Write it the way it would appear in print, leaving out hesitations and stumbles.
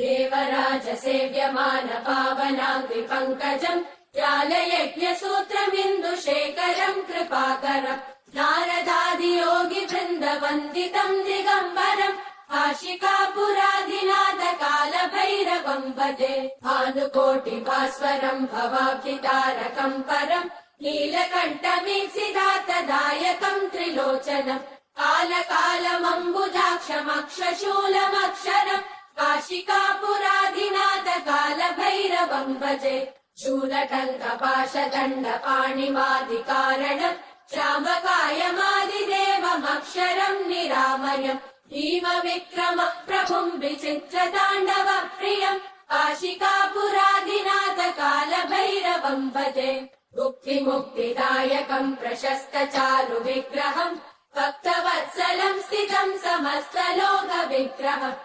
देवराज सेव्यमान पावनाङ्घ्रि पङ्कजम् ज्ञानयज्ञसूत्रमिन्दुशेखरम् कृपाकरम् नारदादियोगि वृन्दवन्दितम् दिगम्बरम् काशिकापुराधिनाथ कालभैरवम् भजे भानुकोटि भास्वरम् भवाब्धितारकम् परम् नीलकण्ठमीप्सितार्थदायकम् त्रिलोचनम् कालकालमम्बुजाक्षमक्षशूलमक्षरम् काशिकापुराधिनाथ कालभैरवम् भजे शूलटङ्कपाशदण्डपाणिमादिकारणम् श्यामकायमादिदेवमक्षरम् निरामयम् भीमविक्रम प्रभुम् विचित्रताण्डव प्रियम् काशिकापुराधिनाथ कालभैरवम् भजे मुक्तिदायकम् प्रशस्त चारु विग्रहम् भक्तवत्सलम् स्थितम् समस्तलोक विग्रहम्